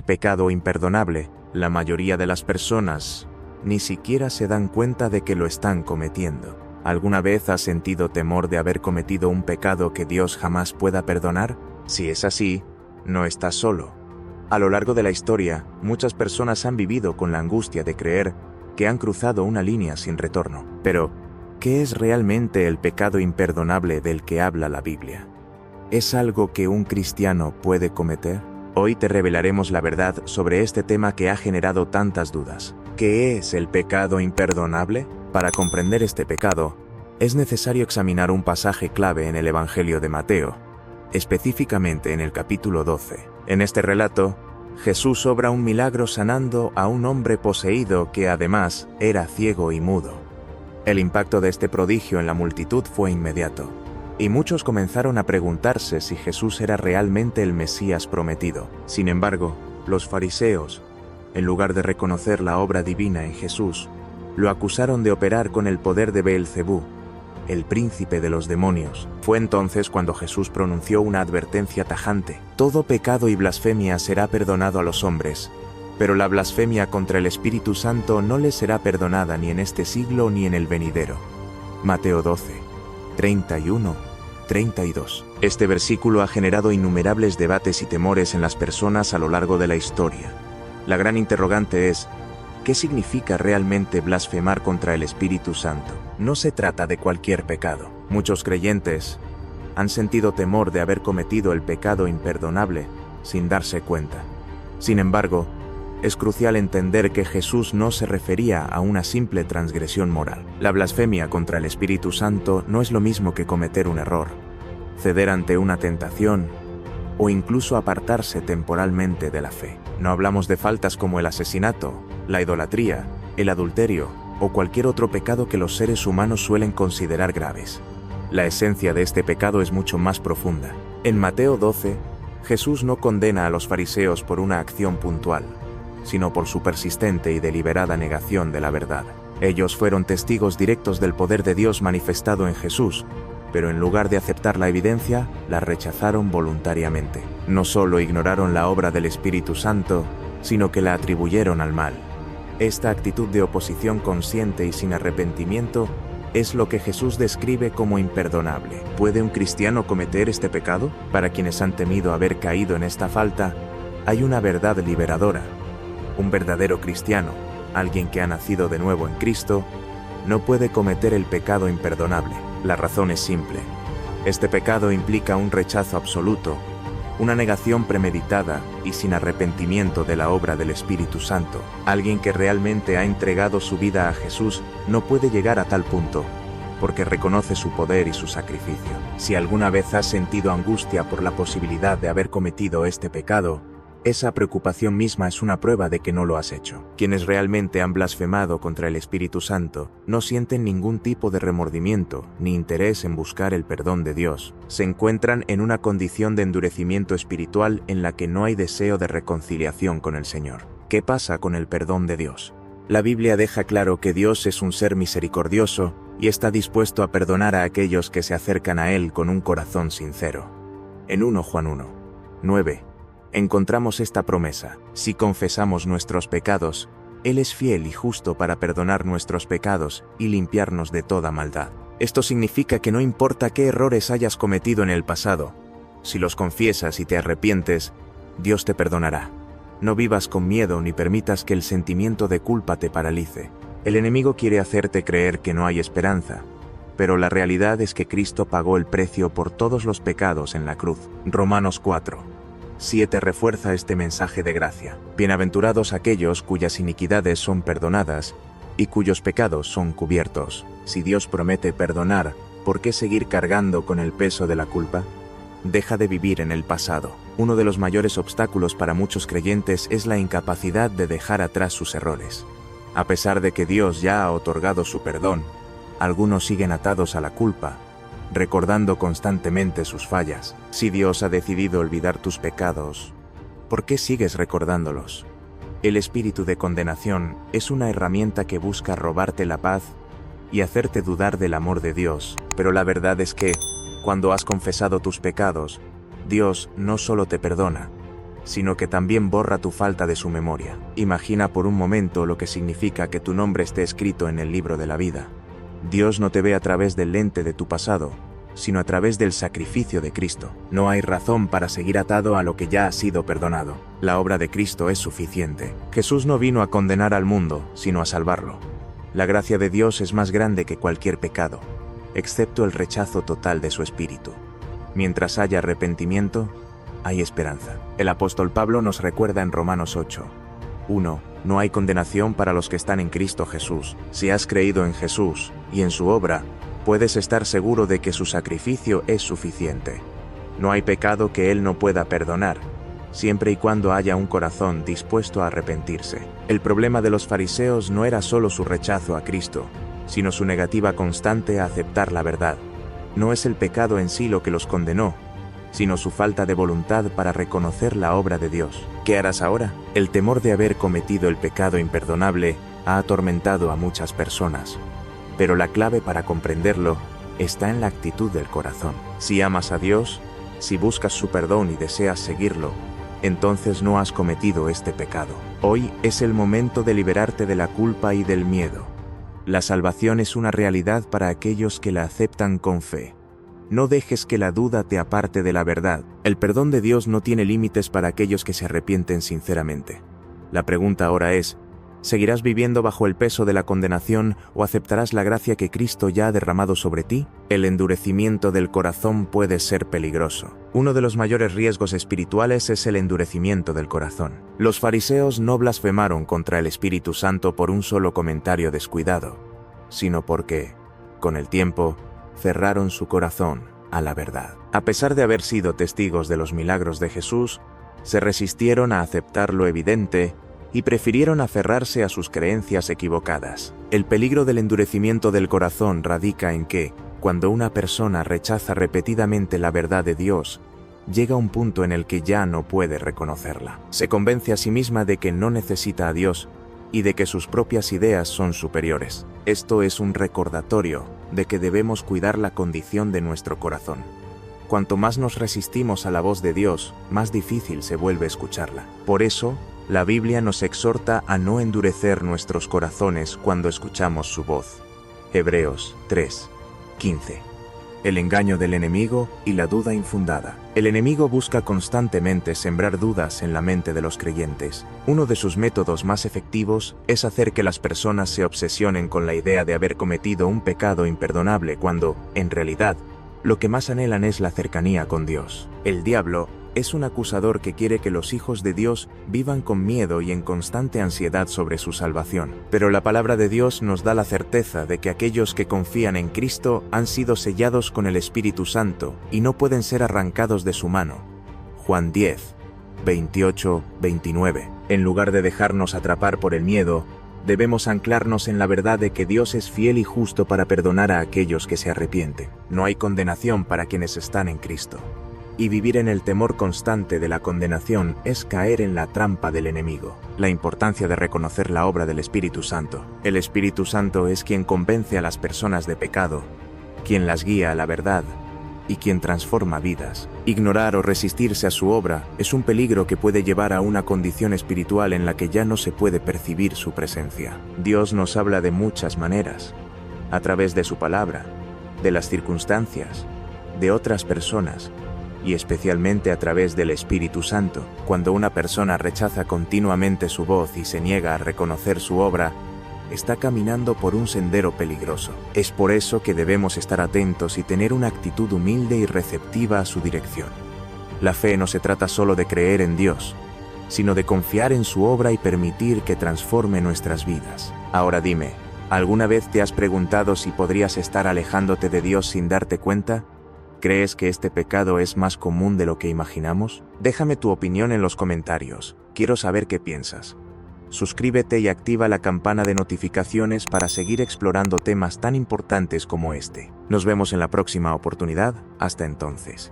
pecado imperdonable, la mayoría de las personas ni siquiera se dan cuenta de que lo están cometiendo. ¿Alguna vez has sentido temor de haber cometido un pecado que Dios jamás pueda perdonar? Si es así, no estás solo. A lo largo de la historia, muchas personas han vivido con la angustia de creer que han cruzado una línea sin retorno. Pero, ¿qué es realmente el pecado imperdonable del que habla la Biblia? ¿Es algo que un cristiano puede cometer? Hoy te revelaremos la verdad sobre este tema que ha generado tantas dudas. ¿Qué es el pecado imperdonable? Para comprender este pecado, es necesario examinar un pasaje clave en el Evangelio de Mateo, específicamente en el capítulo 12. En este relato, Jesús obra un milagro sanando a un hombre poseído que además era ciego y mudo. El impacto de este prodigio en la multitud fue inmediato, y muchos comenzaron a preguntarse si Jesús era realmente el Mesías prometido. Sin embargo, los fariseos, en lugar de reconocer la obra divina en Jesús, lo acusaron de operar con el poder de Beelzebú, el príncipe de los demonios. Fue entonces cuando Jesús pronunció una advertencia tajante: todo pecado y blasfemia será perdonado a los hombres, pero la blasfemia contra el Espíritu Santo no les será perdonada ni en este siglo ni en el venidero. Mateo 12, 31, 32. Este versículo ha generado innumerables debates y temores en las personas a lo largo de la historia. La gran interrogante es: ¿qué significa realmente blasfemar contra el Espíritu Santo? No se trata de cualquier pecado. Muchos creyentes han sentido temor de haber cometido el pecado imperdonable sin darse cuenta. Sin embargo, es crucial entender que Jesús no se refería a una simple transgresión moral. La blasfemia contra el Espíritu Santo no es lo mismo que cometer un error, ceder ante una tentación o incluso apartarse temporalmente de la fe. No hablamos de faltas como el asesinato, la idolatría, el adulterio o cualquier otro pecado que los seres humanos suelen considerar graves. La esencia de este pecado es mucho más profunda. En Mateo 12, Jesús no condena a los fariseos por una acción puntual, sino por su persistente y deliberada negación de la verdad. Ellos fueron testigos directos del poder de Dios manifestado en Jesús, pero en lugar de aceptar la evidencia, la rechazaron voluntariamente. No solo ignoraron la obra del Espíritu Santo, sino que la atribuyeron al mal. Esta actitud de oposición consciente y sin arrepentimiento es lo que Jesús describe como imperdonable. ¿Puede un cristiano cometer este pecado? Para quienes han temido haber caído en esta falta, hay una verdad liberadora. Un verdadero cristiano, alguien que ha nacido de nuevo en Cristo, no puede cometer el pecado imperdonable. La razón es simple. Este pecado implica un rechazo absoluto, una negación premeditada y sin arrepentimiento de la obra del Espíritu Santo. Alguien que realmente ha entregado su vida a Jesús no puede llegar a tal punto, porque reconoce su poder y su sacrificio. Si alguna vez has sentido angustia por la posibilidad de haber cometido este pecado, esa preocupación misma es una prueba de que no lo has hecho. Quienes realmente han blasfemado contra el Espíritu Santo no sienten ningún tipo de remordimiento ni interés en buscar el perdón de Dios. Se encuentran en una condición de endurecimiento espiritual en la que no hay deseo de reconciliación con el Señor. ¿Qué pasa con el perdón de Dios? La Biblia deja claro que Dios es un ser misericordioso y está dispuesto a perdonar a aquellos que se acercan a Él con un corazón sincero. En 1 Juan 1, 9. Encontramos esta promesa: si confesamos nuestros pecados, Él es fiel y justo para perdonar nuestros pecados y limpiarnos de toda maldad. Esto significa que no importa qué errores hayas cometido en el pasado, si los confiesas y te arrepientes, Dios te perdonará. No vivas con miedo ni permitas que el sentimiento de culpa te paralice. El enemigo quiere hacerte creer que no hay esperanza, pero la realidad es que Cristo pagó el precio por todos los pecados en la cruz. Romanos 4, 7 refuerza este mensaje de gracia. Bienaventurados aquellos cuyas iniquidades son perdonadas y cuyos pecados son cubiertos. Si Dios promete perdonar, ¿por qué seguir cargando con el peso de la culpa? Deja de vivir en el pasado. Uno de los mayores obstáculos para muchos creyentes es la incapacidad de dejar atrás sus errores. A pesar de que Dios ya ha otorgado su perdón, algunos siguen atados a la culpa, recordando constantemente sus fallas. Si Dios ha decidido olvidar tus pecados, ¿por qué sigues recordándolos? El espíritu de condenación es una herramienta que busca robarte la paz y hacerte dudar del amor de Dios. Pero la verdad es que, cuando has confesado tus pecados, Dios no solo te perdona, sino que también borra tu falta de su memoria. Imagina por un momento lo que significa que tu nombre esté escrito en el libro de la vida. Dios no te ve a través del lente de tu pasado, sino a través del sacrificio de Cristo. No hay razón para seguir atado a lo que ya ha sido perdonado. La obra de Cristo es suficiente. Jesús no vino a condenar al mundo, sino a salvarlo. La gracia de Dios es más grande que cualquier pecado, excepto el rechazo total de su espíritu. Mientras haya arrepentimiento, hay esperanza. El apóstol Pablo nos recuerda en Romanos 8:1, no hay condenación para los que están en Cristo Jesús. Si has creído en Jesús y en su obra, puedes estar seguro de que su sacrificio es suficiente. No hay pecado que Él no pueda perdonar, siempre y cuando haya un corazón dispuesto a arrepentirse. El problema de los fariseos no era solo su rechazo a Cristo, sino su negativa constante a aceptar la verdad. No es el pecado en sí lo que los condenó, sino su falta de voluntad para reconocer la obra de Dios. ¿Qué harás ahora? El temor de haber cometido el pecado imperdonable ha atormentado a muchas personas. Pero la clave para comprenderlo está en la actitud del corazón. Si amas a Dios, si buscas su perdón y deseas seguirlo, entonces no has cometido este pecado. Hoy es el momento de liberarte de la culpa y del miedo. La salvación es una realidad para aquellos que la aceptan con fe. No dejes que la duda te aparte de la verdad. El perdón de Dios no tiene límites para aquellos que se arrepienten sinceramente. La pregunta ahora es, ¿seguirás viviendo bajo el peso de la condenación o aceptarás la gracia que Cristo ya ha derramado sobre ti? El endurecimiento del corazón puede ser peligroso. Uno de los mayores riesgos espirituales es el endurecimiento del corazón. Los fariseos no blasfemaron contra el Espíritu Santo por un solo comentario descuidado, sino porque, con el tiempo, cerraron su corazón a la verdad. A pesar de haber sido testigos de los milagros de Jesús, se resistieron a aceptar lo evidente y prefirieron aferrarse a sus creencias equivocadas. El peligro del endurecimiento del corazón radica en que, cuando una persona rechaza repetidamente la verdad de Dios, llega un punto en el que ya no puede reconocerla. Se convence a sí misma de que no necesita a Dios y de que sus propias ideas son superiores. Esto es un recordatorio de que debemos cuidar la condición de nuestro corazón. Cuanto más nos resistimos a la voz de Dios, más difícil se vuelve escucharla. Por eso, la Biblia nos exhorta a no endurecer nuestros corazones cuando escuchamos su voz. Hebreos 3:15. El engaño del enemigo y la duda infundada. El enemigo busca constantemente sembrar dudas en la mente de los creyentes. Uno de sus métodos más efectivos es hacer que las personas se obsesionen con la idea de haber cometido un pecado imperdonable cuando, en realidad, lo que más anhelan es la cercanía con Dios. El diablo es un acusador que quiere que los hijos de Dios vivan con miedo y en constante ansiedad sobre su salvación. Pero la palabra de Dios nos da la certeza de que aquellos que confían en Cristo han sido sellados con el Espíritu Santo y no pueden ser arrancados de su mano. Juan 10:28-29. En lugar de dejarnos atrapar por el miedo, debemos anclarnos en la verdad de que Dios es fiel y justo para perdonar a aquellos que se arrepienten. No hay condenación para quienes están en Cristo. Y vivir en el temor constante de la condenación es caer en la trampa del enemigo. La importancia de reconocer la obra del Espíritu Santo. El Espíritu Santo es quien convence a las personas de pecado, quien las guía a la verdad y quien transforma vidas. Ignorar o resistirse a su obra es un peligro que puede llevar a una condición espiritual en la que ya no se puede percibir su presencia. Dios nos habla de muchas maneras, a través de su palabra, de las circunstancias, de otras personas, y especialmente a través del Espíritu Santo. Cuando una persona rechaza continuamente su voz y se niega a reconocer su obra, está caminando por un sendero peligroso. Es por eso que debemos estar atentos y tener una actitud humilde y receptiva a su dirección. La fe no se trata solo de creer en Dios, sino de confiar en su obra y permitir que transforme nuestras vidas. Ahora dime, ¿alguna vez te has preguntado si podrías estar alejándote de Dios sin darte cuenta? ¿Crees que este pecado es más común de lo que imaginamos? Déjame tu opinión en los comentarios. Quiero saber qué piensas. Suscríbete y activa la campana de notificaciones para seguir explorando temas tan importantes como este. Nos vemos en la próxima oportunidad. Hasta entonces.